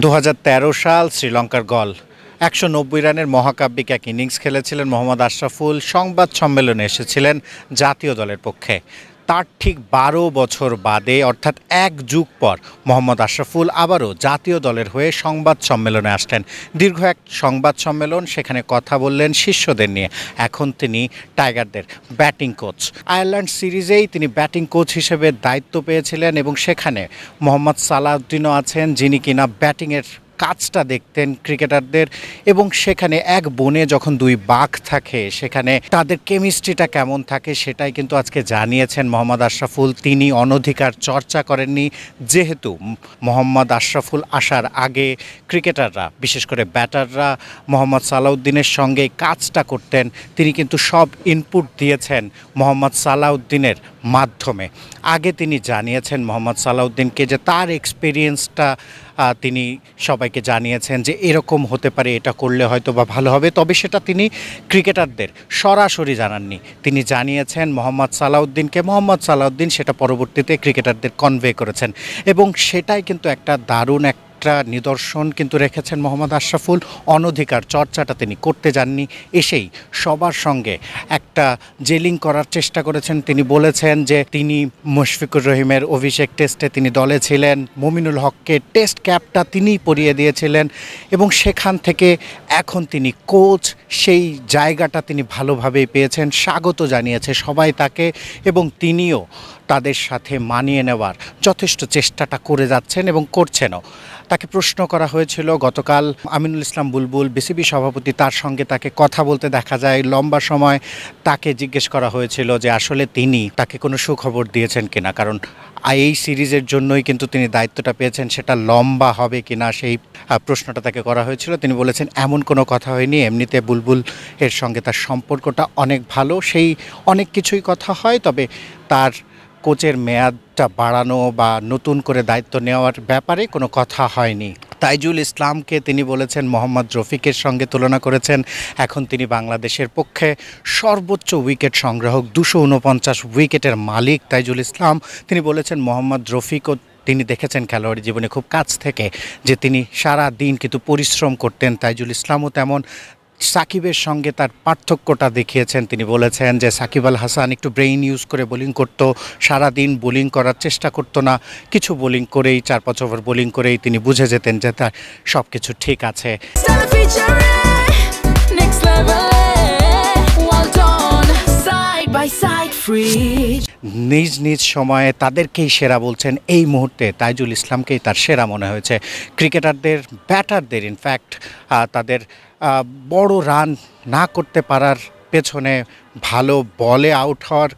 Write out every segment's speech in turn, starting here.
2013 সাল শ্রীলঙ্কার গল 190 রানের মহাকাব্যিক এক ইনিংস খেলেছিলেন মোহাম্মদ আশরাফুল। সংবাদ সম্মেলনে এসেছিলেন জাতীয় দলের পক্ষে। তার ঠিক 12 বছর বাদে অর্থাৎ এক যুগ পর মোহাম্মদ আশরাফুল আবারও জাতীয় দলের হয়ে সংবাদ সম্মেলনে আসলেন। দীর্ঘ এক সংবাদ সম্মেলন, সেখানে কথা বললেন শিষ্যদের নিয়ে। এখন তিনি টাইগারদের ব্যাটিং কোচ। আয়ারল্যান্ড সিরিজেই তিনি ব্যাটিং কোচ হিসেবে দায়িত্ব পেয়েছিলেন এবং সেখানে মোহাম্মদ সালাউদ্দিনও আছেন, যিনি কিনা ব্যাটিংয়ের কাজটা দেখতেন ক্রিকেটারদের। এবং সেখানে এক বনে যখন দুই বাঘ থাকে, সেখানে তাদের কেমিস্ট্রিটা কেমন থাকে সেটাই কিন্তু আজকে জানিয়েছেন মোহাম্মদ আশরাফুল। তিনি অনধিকার চর্চা করেননি, যেহেতু মোহাম্মদ আশরাফুল আসার আগে ক্রিকেটাররা, বিশেষ করে ব্যাটাররা মোহাম্মদ সালাউদ্দিনের সঙ্গে কাজটা করতেন। তিনি কিন্তু সব ইনপুট দিয়েছেন মোহাম্মদ সালাউদ্দিনের মাধ্যমে। আগে তিনি জানিয়েছেন মোহাম্মদ সালাউদ্দিনকে যে তার এক্সপিরিয়েন্সটা তিনি সবাইকে জানিয়েছেন যে এরকম হতে পারে, এটা করলে হয়তো বা ভালো হবে, তবে সেটা তিনি ক্রিকেটারদের সরাসরি জানাননি। তিনি জানিয়েছেন মোহাম্মদ সালাউদ্দিনকে, মোহাম্মদ সালাউদ্দিন সেটা পরবর্তীতে ক্রিকেটারদের কনভে করেছেন এবং সেটাই কিন্তু একটা দারুণ একটা নিদর্শন কিন্তু রেখেছেন মোহাম্মদ আশরাফুল। অনধিকার চর্চাটা তিনি করতে যাননি, এসেই সবার সঙ্গে একটা জেলিং করার চেষ্টা করেছেন। তিনি বলেছেন যে তিনি মুশফিকুর রহিমের অভিষেক টেস্টে তিনি দলে ছিলেন, মুমিনুল হককে টেস্ট ক্যাপটা তিনিই পরিয়ে দিয়েছিলেন এবং সেখান থেকে এখন তিনি কোচ, সেই জায়গাটা তিনি ভালোভাবেই পেয়েছেন। স্বাগত জানিয়েছে সবাই তাকে এবং তিনিও তাদের সাথে মানিয়ে নেওয়ার যথেষ্ট চেষ্টাটা করে যাচ্ছেন এবং করছেনও। তাকে প্রশ্ন করা হয়েছিল গতকাল, আমিনুল ইসলাম বুলবুল বিসিবি সভাপতি, তার সঙ্গে তাকে কথা বলতে দেখা যায় লম্বা সময়। তাকে জিজ্ঞেস করা হয়েছিল যে আসলে তিনি তাকে কোনো সুখবর দিয়েছেন কিনা, কারণ এই সিরিজের জন্যই কিন্তু তিনি দায়িত্বটা পেয়েছেন, সেটা লম্বা হবে কিনা সেই প্রশ্নটা তাকে করা হয়েছিল। তিনি বলেছেন এমন কোনো কথা হয়নি, এমনিতে বুলবুল এর সঙ্গে তার সম্পর্কটা অনেক ভালো, সেই অনেক কিছুই কথা হয়, তবে তার কোচের মেয়াদটা বাড়ানো বা নতুন করে দায়িত্ব নেওয়ার ব্যাপারে কোনো কথা হয়নি। তাইজুল ইসলামকে তিনি বলেছেন মোহাম্মদ রফিকের সঙ্গে তুলনা করেছেন। এখন তিনি বাংলাদেশের পক্ষে সর্বোচ্চ উইকেট সংগ্রাহক, 249 উইকেটের মালিক তাইজুল ইসলাম। তিনি বলেছেন মোহাম্মদ রফিকও তিনি দেখেছেন খেলোয়াড়ি জীবনে খুব কাছ থেকে, যে তিনি সারা দিন কিন্তু পরিশ্রম করতেন। তাইজুল ইসলামও তেমন। সাকিবের সঙ্গে তার পার্থক্যটা দেখিয়েছেন। তিনি বলেছেন যে সাকিব আল হাসান একটু ব্রেইন ইউজ করে বোলিং করতো, সারাদিন বোলিং করার চেষ্টা করতো না, কিছু বোলিং করেই 4-5 ওভার বোলিং করেই তিনি বুঝে যেতেন যে তার সব কিছু ঠিক আছে। নিজ নিজ সময়ে তাদেরকেই সেরা বলছেন, এই মুহূর্তে তাইজুল ইসলামকেই তার সেরা মনে হয়েছে। ক্রিকেটারদের, ব্যাটারদের ইনফ্যাক্ট তাদের বড় রান না করতে পারার পেছনে ভালো বলে আউট হওয়ার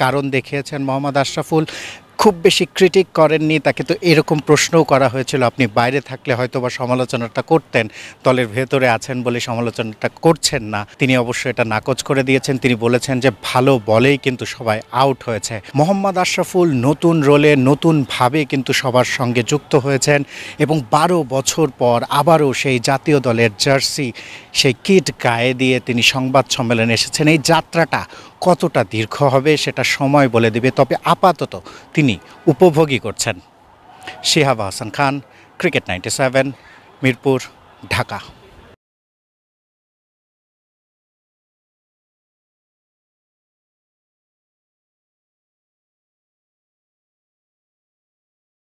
কারণ দেখিয়েছেন মোহাম্মদ আশরাফুল। খুব বেশি ক্রিটিক করেননি তাকে। তো এরকম প্রশ্নও করা হয়েছিল, আপনি বাইরে থাকলে হয়তো বা সমালোচনাটা করতেন, দলের ভেতরে আছেন বলে সমালোচনাটা করছেন না। তিনি অবশ্যই এটা নাকচ করে দিয়েছেন। তিনি বলেছেন যে ভালো বলেই কিন্তু সবাই আউট হয়েছে। মোহাম্মদ আশরাফুল নতুন রোলে, নতুনভাবে কিন্তু সবার সঙ্গে যুক্ত হয়েছেন এবং 12 বছর পর আবারও সেই জাতীয় দলের জার্সি, সেই কিট গায়ে দিয়ে তিনি সংবাদ সম্মেলনে এসেছেন। এই যাত্রাটা কতটা দীর্ঘ হবে সেটা সময় বলে দেবে, তবে আপাতত তিনি উপভোগী করছেন। শিহাব হাসান খান, ক্রিকেট 97, মিরপুর, ঢাকা।